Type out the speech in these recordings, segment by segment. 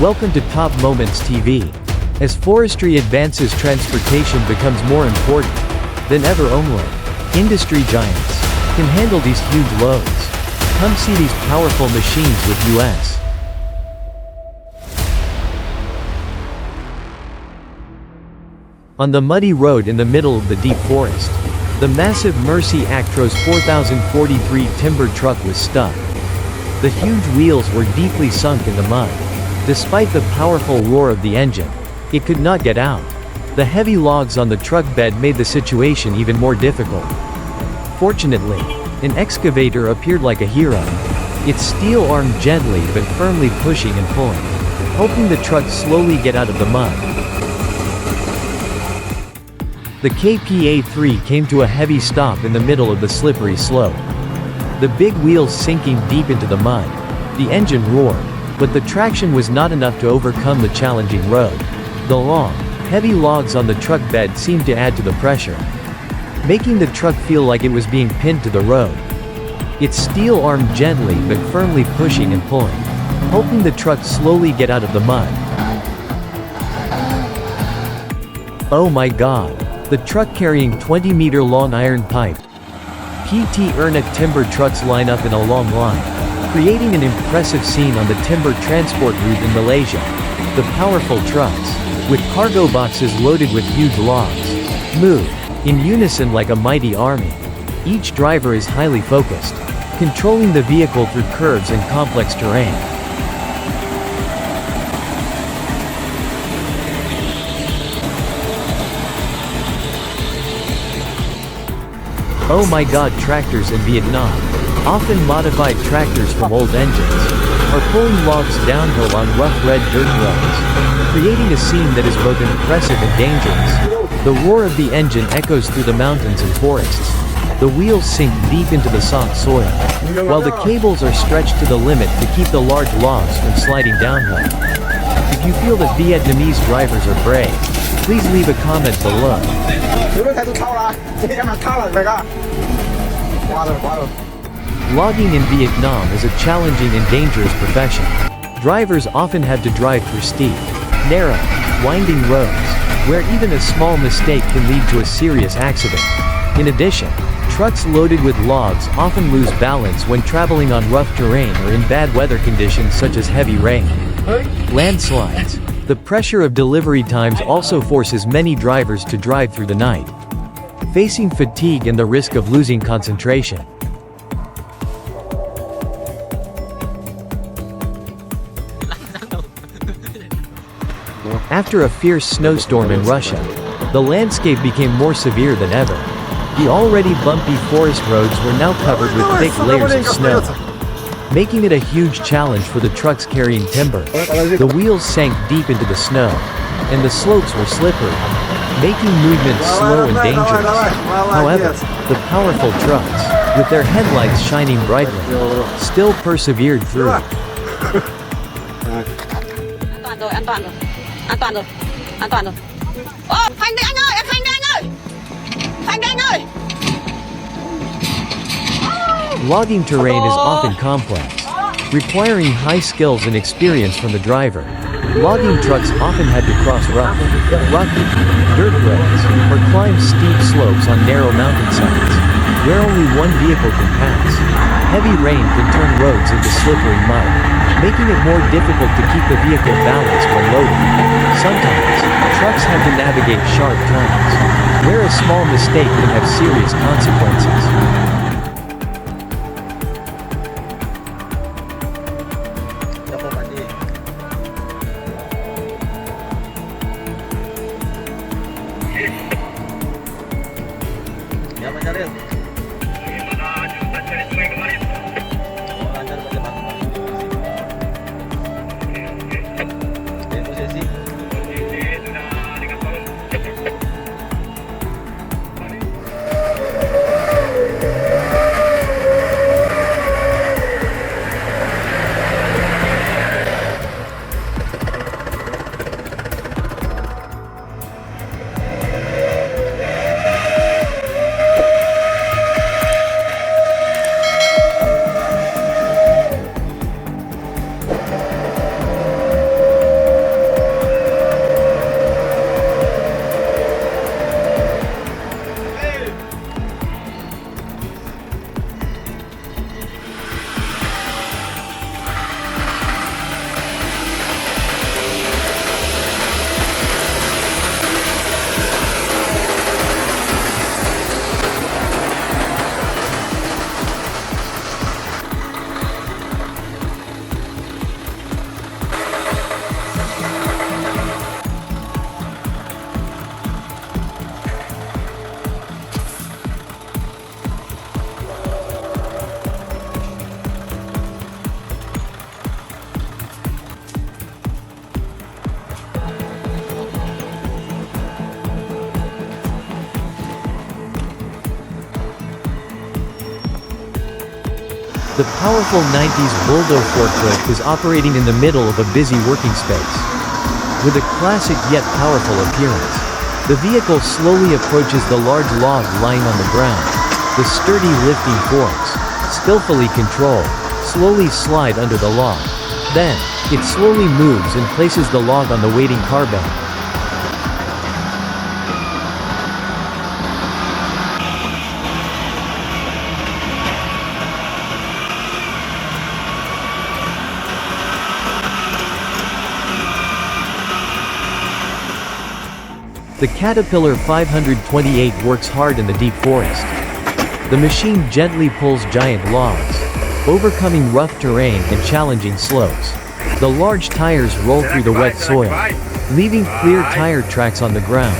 Welcome to Top Moments TV. As forestry advances, transportation becomes more important than ever. Only industry giants can handle these huge loads. Come see these powerful machines with us. On the muddy road in the middle of the deep forest, the massive Mercy Actros 4043 timber truck was stuck. The huge wheels were deeply sunk in the mud. Despite the powerful roar of the engine, it could not get out. The heavy logs on the truck bed made the situation even more difficult. Fortunately, an excavator appeared like a hero. Its steel arm gently but firmly pushing and pulling, helping the truck slowly get out of the mud. The KPA-3 came to a heavy stop in the middle of the slippery slope. The big wheels sinking deep into the mud. The engine roared, but the traction was not enough to overcome the challenging road. The long, heavy logs on the truck bed seemed to add to the pressure, making the truck feel like it was being pinned to the road. Its steel arm gently but firmly pushing and pulling, helping the truck slowly get out of the mud. Oh my God! The truck carrying 20-meter-long iron pipe. PT Erna timber trucks line up in a long line, creating an impressive scene on the timber transport route in Malaysia. The powerful trucks, with cargo boxes loaded with huge logs, move in unison like a mighty army. Each driver is highly focused, controlling the vehicle through curves and complex terrain. Oh my God! Tractors in Vietnam, often modified tractors from old engines, are pulling logs downhill on rough red dirt roads, creating a scene that is both impressive and dangerous. The roar of the engine echoes through the mountains and forests. The wheels sink deep into the soft soil, while the cables are stretched to the limit to keep the large logs from sliding downhill. If you feel that Vietnamese drivers are brave, please leave a comment below. Logging in Vietnam is a challenging and dangerous profession. Drivers often have to drive through steep, narrow, winding roads, where even a small mistake can lead to a serious accident. In addition, trucks loaded with logs often lose balance when traveling on rough terrain or in bad weather conditions such as heavy rain. Landslides. The pressure of delivery times also forces many drivers to drive through the night, facing fatigue and the risk of losing concentration. After a fierce snowstorm in Russia, the landscape became more severe than ever. The already bumpy forest roads were now covered with thick layers of snow, making it a huge challenge for the trucks carrying timber. The wheels sank deep into the snow, and the slopes were slippery, making movement slow and dangerous. However, the powerful trucks, with their headlights shining brightly, still persevered through. An toàn rồi, an toàn rồi. Ô, phanh đi anh ơi, em phanh đi anh ơi. Phanh đi anh ơi. Logging terrain is often complex, requiring high skills and experience from the driver. Logging trucks often had to cross rough, rocky, dirt roads, or climb steep slopes on narrow mountainsides, where only one vehicle can pass. Heavy rain can turn roads into slippery mud, making it more difficult to keep the vehicle balanced when loaded. Sometimes, trucks have to navigate sharp turns, where a small mistake can have serious consequences. The powerful 90s bulldozer forklift is operating in the middle of a busy working space. With a classic yet powerful appearance, the vehicle slowly approaches the large log lying on the ground. The sturdy lifting forks, skillfully controlled, slowly slide under the log. Then, it slowly moves and places the log on the waiting car bed. The Caterpillar 528 works hard in the deep forest. The machine gently pulls giant logs, overcoming rough terrain and challenging slopes. The large tires roll through the wet soil, leaving clear tire tracks on the ground.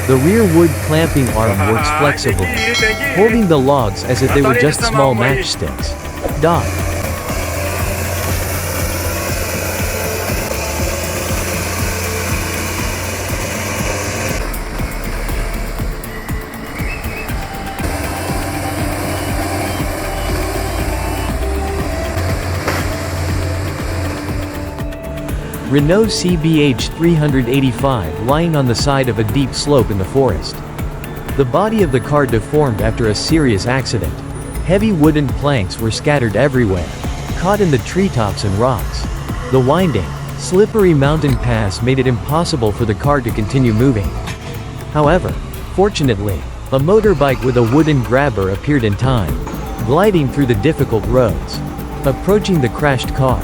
The rear wood clamping arm works flexibly, holding the logs as if they were just small matchsticks. Dock. Renault CBH 385 lying on the side of a deep slope in the forest. The body of the car deformed after a serious accident. Heavy wooden planks were scattered everywhere, caught in the treetops and rocks. The winding, slippery mountain pass made it impossible for the car to continue moving. However, fortunately, a motorbike with a wooden grabber appeared in time, gliding through the difficult roads, approaching the crashed car.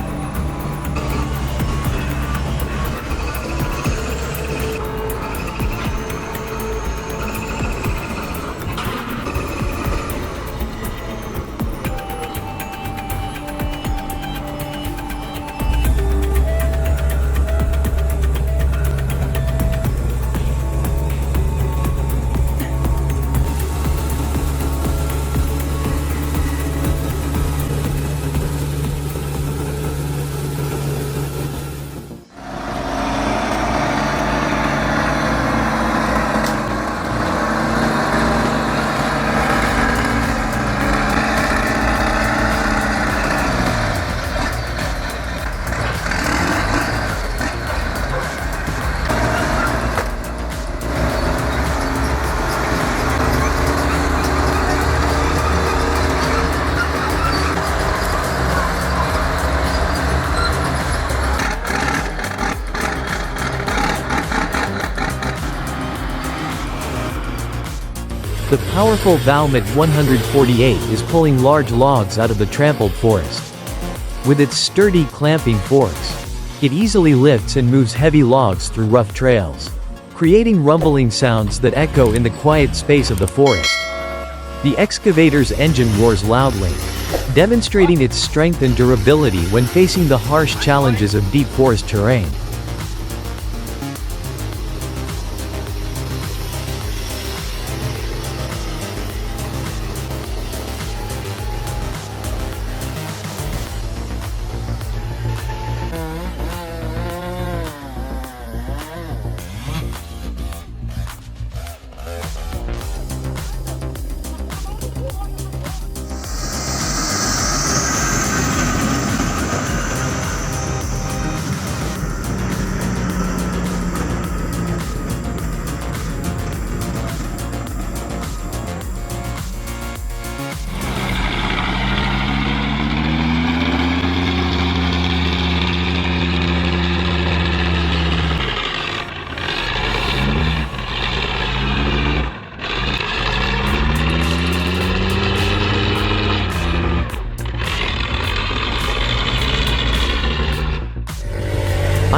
The powerful Valmet 148 is pulling large logs out of the trampled forest. With its sturdy clamping forks, it easily lifts and moves heavy logs through rough trails, creating rumbling sounds that echo in the quiet space of the forest. The excavator's engine roars loudly, demonstrating its strength and durability when facing the harsh challenges of deep forest terrain.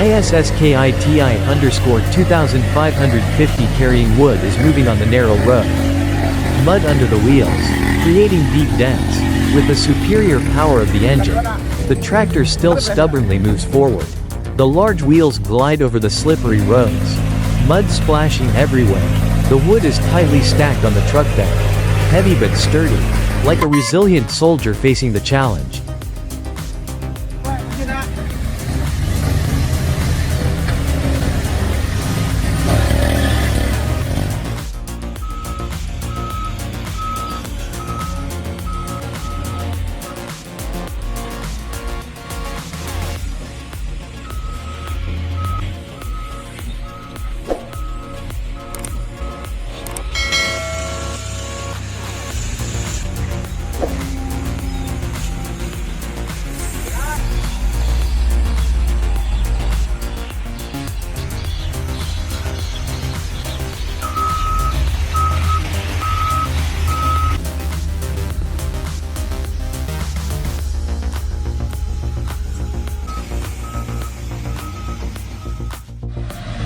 ISSKITI_2550 carrying wood is moving on the narrow road. Mud under the wheels, creating deep dents. With the superior power of the engine, the tractor still stubbornly moves forward. The large wheels glide over the slippery roads, mud splashing everywhere. The wood is tightly stacked on the truck bed, heavy but sturdy, like a resilient soldier facing the challenge.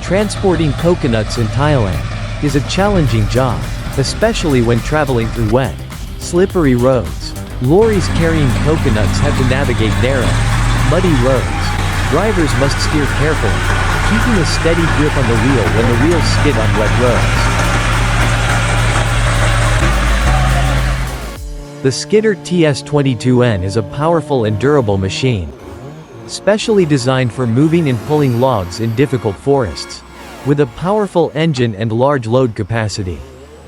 Transporting coconuts in Thailand is a challenging job, especially when traveling through wet, slippery roads. Lorries carrying coconuts have to navigate narrow, muddy roads. Drivers must steer carefully, keeping a steady grip on the wheel when the wheels skid on wet roads. The Skidder TS22N is a powerful and durable machine, specially designed for moving and pulling logs in difficult forests. With a powerful engine and large load capacity,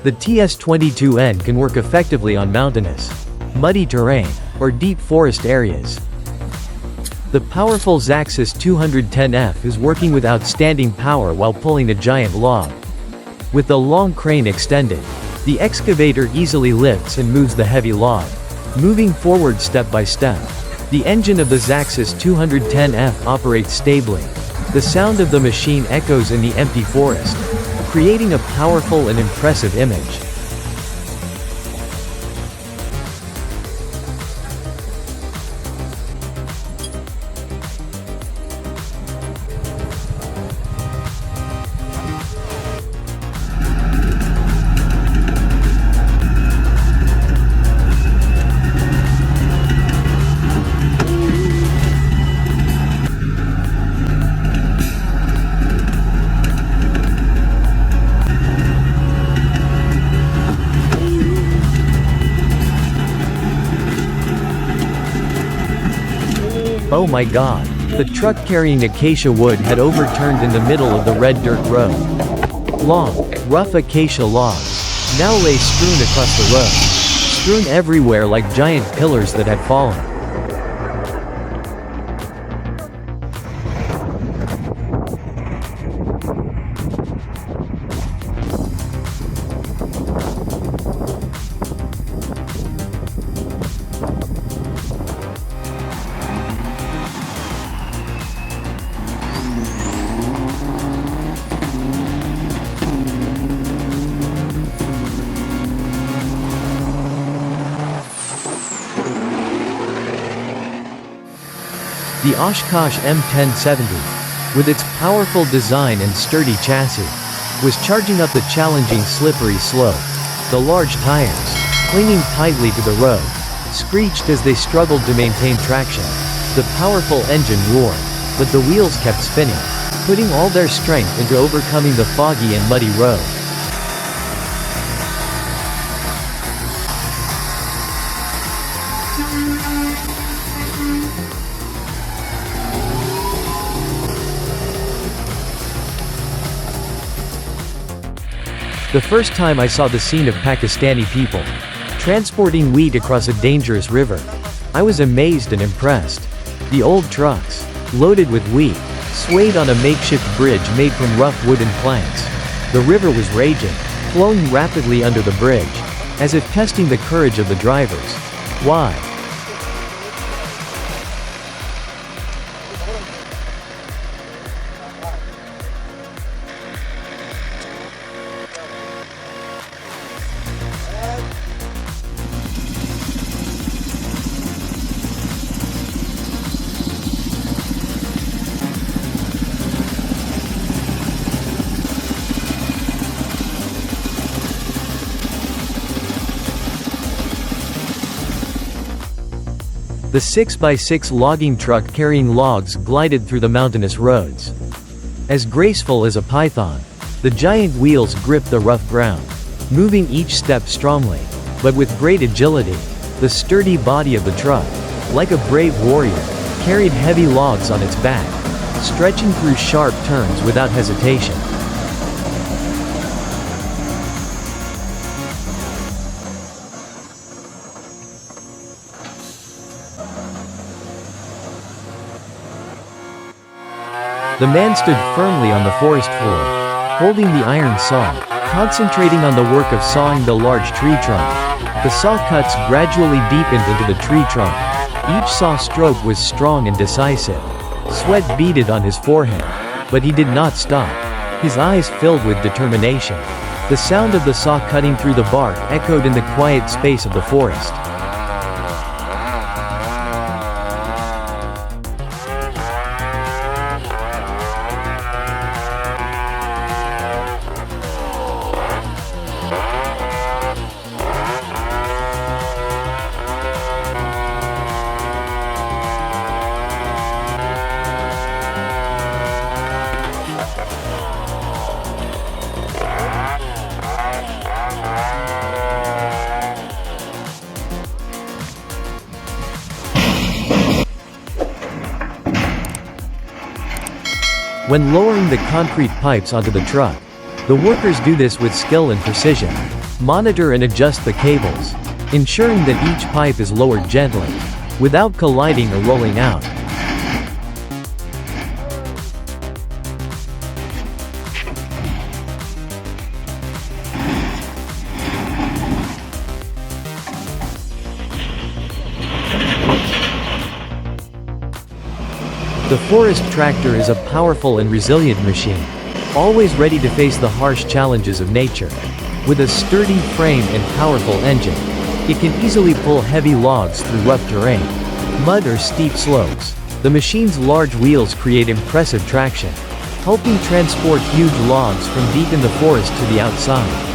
the TS22N can work effectively on mountainous, muddy terrain, or deep forest areas. The powerful Xaxis 210F is working with outstanding power while pulling a giant log. With the long crane extended, the excavator easily lifts and moves the heavy log, moving forward step by step. The engine of the Xaxis 210F operates stably. The sound of the machine echoes in the empty forest, creating a powerful and impressive image. Oh my god. The truck carrying acacia wood had overturned in the middle of the red dirt road. Long, rough acacia logs now lay strewn across the road, strewn everywhere like giant pillars that had fallen. The Oshkosh M1070, with its powerful design and sturdy chassis, was charging up the challenging slippery slope. The large tires, clinging tightly to the road, screeched as they struggled to maintain traction. The powerful engine roared, but the wheels kept spinning, putting all their strength into overcoming the foggy and muddy road. The first time I saw the scene of Pakistani people transporting wheat across a dangerous river, I was amazed and impressed. The old trucks, loaded with wheat, swayed on a makeshift bridge made from rough wooden planks. The river was raging, flowing rapidly under the bridge, as if testing the courage of the drivers. Why? The 6x6 logging truck carrying logs glided through the mountainous roads. As graceful as a python, the giant wheels gripped the rough ground, moving each step strongly, but with great agility. The sturdy body of the truck, like a brave warrior, carried heavy logs on its back, stretching through sharp turns without hesitation. The man stood firmly on the forest floor, holding the iron saw, concentrating on the work of sawing the large tree trunk. The saw cuts gradually deepened into the tree trunk. Each saw stroke was strong and decisive. Sweat beaded on his forehead, but he did not stop. His eyes filled with determination. The sound of the saw cutting through the bark echoed in the quiet space of the forest. When lowering the concrete pipes onto the truck, the workers do this with skill and precision. Monitor and adjust the cables, ensuring that each pipe is lowered gently, without colliding or rolling out. The forest tractor is a powerful and resilient machine, always ready to face the harsh challenges of nature. With a sturdy frame and powerful engine, it can easily pull heavy logs through rough terrain, mud or steep slopes. The machine's large wheels create impressive traction, helping transport huge logs from deep in the forest to the outside.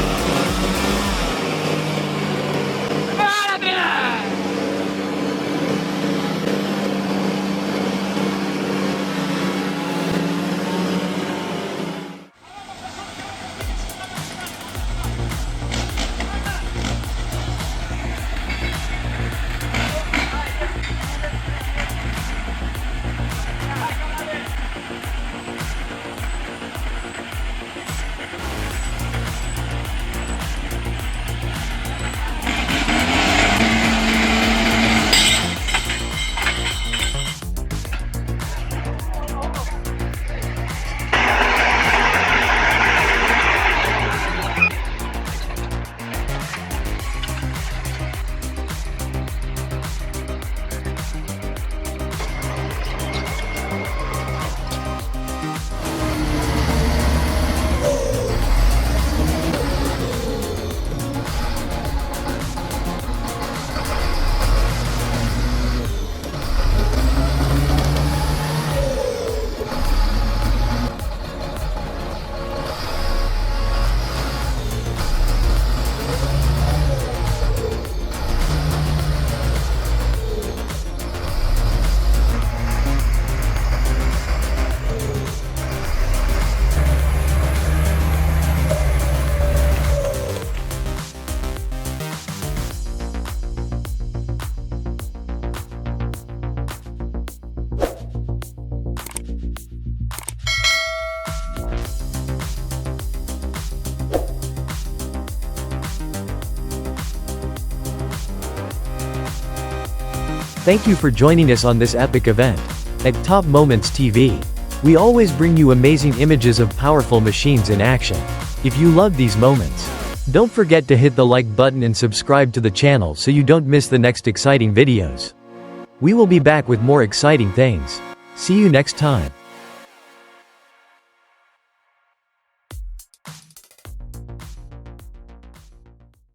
Thank you for joining us on this epic event. At Top Moments TV, we always bring you amazing images of powerful machines in action. If you love these moments, don't forget to hit the like button and subscribe to the channel so you don't miss the next exciting videos. We will be back with more exciting things. See you next time.